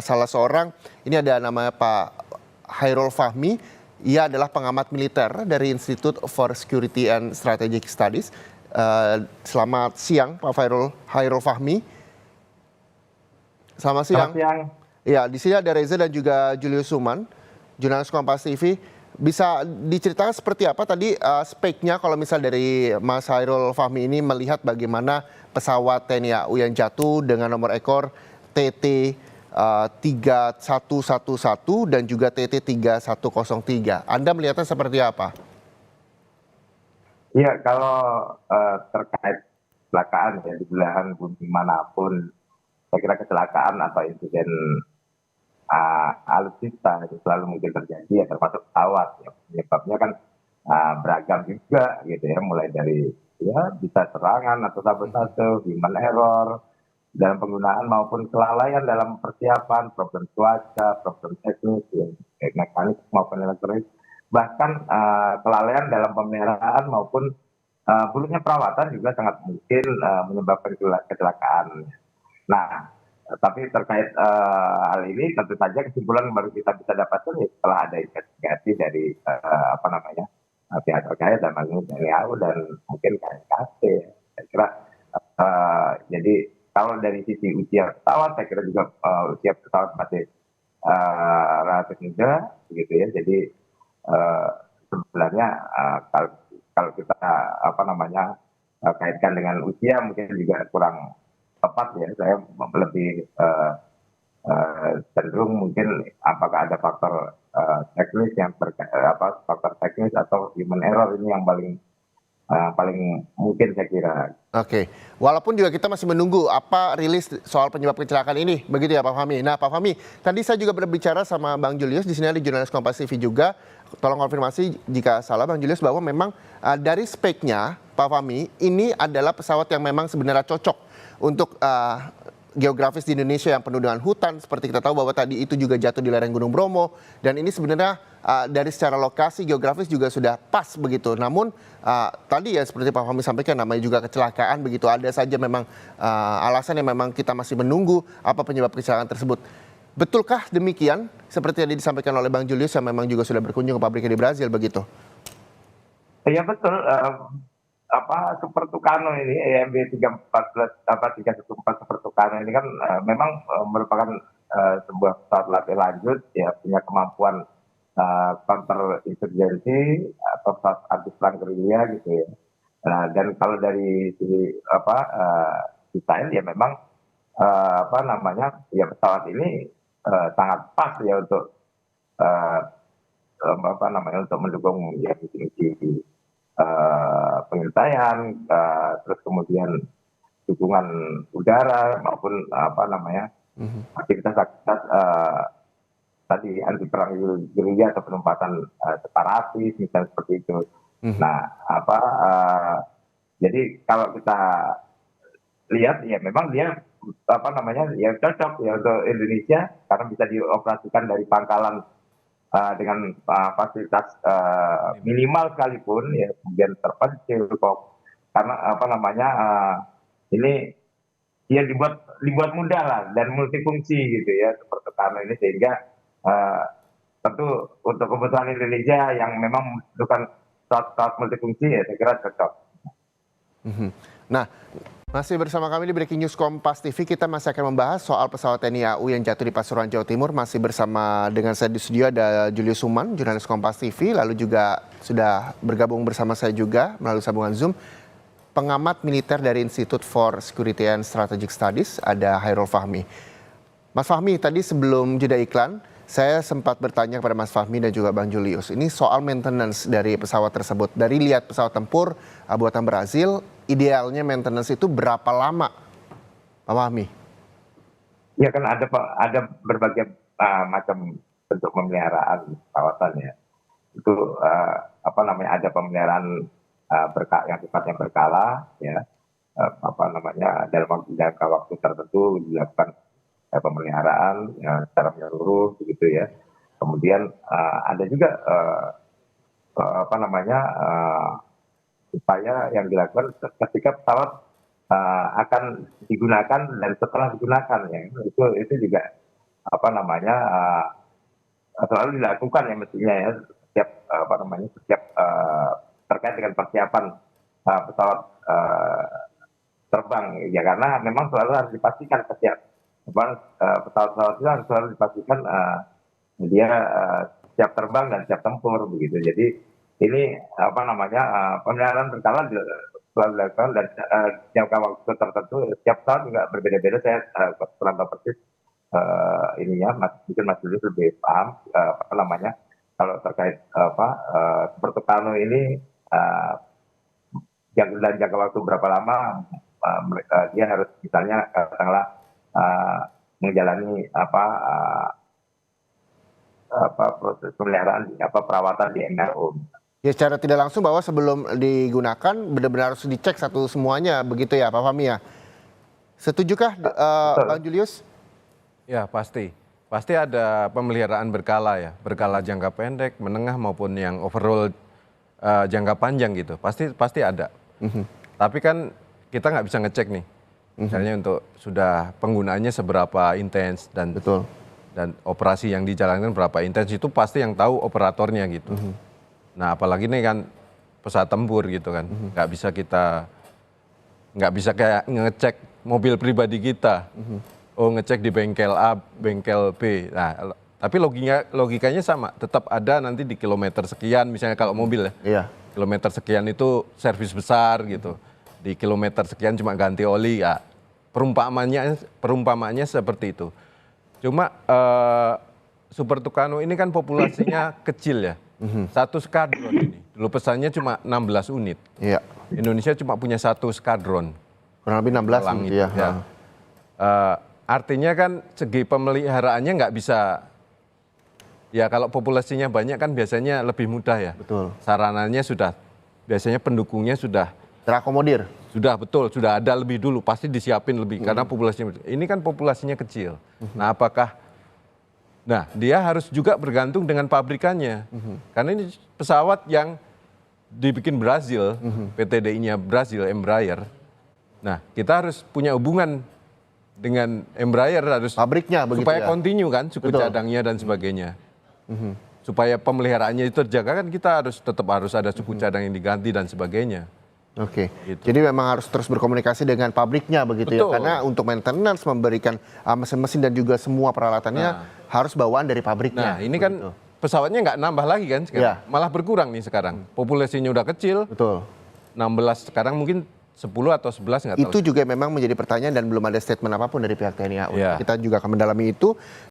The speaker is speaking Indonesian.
salah seorang, ini ada namanya Pak Hairul Fahmi, ia adalah pengamat militer dari Institute for Security and Strategic Studies. Selamat siang Pak Hairul Fahmi. Selamat siang. Selamat siang. Ya, di sini ada Reza dan juga Julius Suman, jurnalis Kompas TV. Bisa diceritakan seperti apa tadi speknya kalau misal dari Mas Hairul Fahmi ini melihat bagaimana pesawat TNI AU yang jatuh dengan nomor ekor TT 3111 dan juga TT 3103. Anda melihatnya seperti apa? Iya, kalau terkait kecelakaan ya di belahan bumi manapun, saya kira kecelakaan atau insiden alutsista itu selalu mungkin terjadi ya, termasuk pesawat. Ya. Penyebabnya kan beragam juga gitu ya, mulai dari ya bisa serangan atau sabotase, human error dalam penggunaan maupun kelalaian dalam persiapan, problem cuaca, problem teknis, ya, mekanik maupun elektronik, bahkan kelalaian dalam pemeliharaan maupun buruknya perawatan juga sangat mungkin menyebabkan kecelakaan. Nah, tapi terkait hal ini tentu saja kesimpulan baru kita bisa dapatkan ya setelah ada investigasi dari pihak terkait dan TNI AU dan mungkin KNKT. Saya kira jadi kalau dari sisi usia pesawat, saya kira juga usia pesawat masih relatif muda, gitu ya. Jadi sebenarnya kalau kita kaitkan dengan usia mungkin juga kurang tepat ya. Saya lebih cenderung mungkin apakah ada faktor teknis faktor teknis atau human error ini yang paling mungkin saya kira. Oke, walaupun juga kita masih menunggu apa rilis soal penyebab kecelakaan ini, begitu ya Pak Fahmi. Nah Pak Fahmi, tadi saya juga berbicara sama Bang Julius, di sini ada jurnalis Kompas TV juga. Tolong konfirmasi jika salah Bang Julius bahwa memang dari speknya Pak Fahmi ini adalah pesawat yang memang sebenarnya cocok untuk geografis di Indonesia yang penuh dengan hutan. Seperti kita tahu bahwa tadi itu juga jatuh di lereng Gunung Bromo. Dan ini sebenarnya dari secara lokasi geografis juga sudah pas begitu. Namun tadi ya seperti Pak Fahmi sampaikan namanya juga kecelakaan begitu. Ada saja memang alasan yang memang kita masih menunggu apa penyebab kecelakaan tersebut. Betulkah demikian seperti yang disampaikan oleh Bang Julius yang memang juga sudah berkunjung ke pabriknya di Brazil begitu? Iya betul. Super Tucano ini EMB 314 Super Tucano ini kan memang merupakan sebuah pesawat latih lanjut ya, punya kemampuan counter insurgency atau pesawat anti perang gerilya gitu ya. Dan kalau dari sisi desain ya memang pesawat ini sangat pas ya untuk untuk mendukung ya misi pengintaian, terus kemudian dukungan udara maupun aktivitas tadi anti perang gerilya atau penempatan separatis misalnya seperti itu. Nah, jadi kalau kita lihat ya memang dia ya cocok ya untuk Indonesia karena bisa dioperasikan dari pangkalan dengan fasilitas minimal sekalipun ya, kemudian terpencil kok karena ini dia dibuat mudah lah dan multifungsi gitu ya seperti karena ini sehingga tentu untuk kebutuhan Indonesia yang memang bukan pesawat multifungsi ya saya kira cocok. Nah, masih bersama kami di Breaking News Kompas TV, kita masih akan membahas soal pesawat TNI AU yang jatuh di Pasuruan, Jawa Timur. Masih bersama dengan saya di studio ada Julius Suman, jurnalis Kompas TV, lalu juga sudah bergabung bersama saya juga melalui sambungan Zoom, pengamat militer dari Institute for Security and Strategic Studies, ada Hairul Fahmi. Mas Fahmi, tadi sebelum jeda iklan, saya sempat bertanya kepada Mas Fahmi dan juga Bang Julius, ini soal maintenance dari pesawat tersebut. Dari lihat pesawat tempur buatan Brazil, idealnya maintenance itu berapa lama, Pak Fahmi? Ya kan ada berbagai macam bentuk pemeliharaan pesawatan ya. Itu ada pemeliharaan yang sifatnya berkala ya. Dalam jangka waktu tertentu dilakukan pemeliharaan ya, secara menyeluruh begitu ya. Kemudian ada juga upaya yang dilakukan ketika pesawat akan digunakan dan setelah digunakan ya itu juga apa namanya selalu dilakukan ya mestinya ya setiap setiap terkait dengan persiapan pesawat terbang ya, karena memang selalu harus dipastikan pesawat-pesawat itu harus selalu dipastikan dia siap terbang dan siap tempur begitu. Jadi ini pemeliharaan berkala selalu dilakukan dan jangka waktu tertentu setiap tahun juga berbeda-beda. Saya kurang tahu persis mungkin Mas Julius lebih paham kalau terkait Super Tucano ini jangka waktu berapa lama dia harus misalnya katakanlah menjalani proses pemeliharaan perawatan di MRO. Ya secara tidak langsung bahwa sebelum digunakan benar-benar harus dicek satu semuanya begitu ya Pak Fahmi ya. Setujukah Bang Julius? Ya pasti. Pasti ada pemeliharaan berkala ya. Berkala jangka pendek, menengah maupun yang overall jangka panjang gitu. Pasti ada. Tapi kan kita nggak bisa ngecek nih. Misalnya untuk sudah penggunaannya seberapa intens dan Betul. Dan operasi yang dijalankan berapa intens itu pasti yang tahu operatornya gitu. Nah apalagi nih kan pesawat tempur gitu kan, nggak bisa kayak ngecek mobil pribadi kita, ngecek di bengkel A, bengkel B. Nah tapi logikanya sama, tetap ada nanti di kilometer sekian misalnya kalau mobil ya, Iya. kilometer sekian itu servis besar gitu, di kilometer sekian cuma ganti oli ya, perumpamaannya seperti itu. Cuma Super Tucano ini kan populasinya kecil ya. Satu skadron ini. Dulu pesannya cuma 16 unit. Iya. Indonesia cuma punya satu skadron. Kurang lebih 16 Elang gitu itu, ya. ya. Artinya kan segi pemeliharaannya nggak bisa. Ya kalau populasinya banyak kan biasanya lebih mudah ya. Betul. Sarananya biasanya pendukungnya sudah Terakomodir. sudah ada lebih dulu, pasti disiapin lebih karena populasinya. Ini kan populasinya kecil. Nah, dia harus juga bergantung dengan pabrikannya. Karena ini pesawat yang dibikin Brazil, PT-DI-nya Brazil, Embraer. Nah, kita harus punya hubungan dengan Embraer harus Pabriknya begitu supaya ya. kontinu kan suku Betul. cadangnya dan sebagainya. Supaya pemeliharaannya itu terjaga kan kita tetap harus ada suku cadang yang diganti dan sebagainya. Oke, Gitu. jadi memang harus terus berkomunikasi dengan pabriknya begitu ya, Betul. karena untuk maintenance memberikan mesin-mesin dan juga semua peralatannya harus bawaan dari pabriknya. Nah, ini kan pesawatnya nggak nambah lagi kan sekarang, Ya. malah berkurang nih sekarang. Populasinya udah kecil, Betul. 16 sekarang mungkin 10 atau 11 nggak tahu. Itu juga memang menjadi pertanyaan dan belum ada statement apapun dari pihak TNI AU. Ya. Kita juga akan mendalami itu.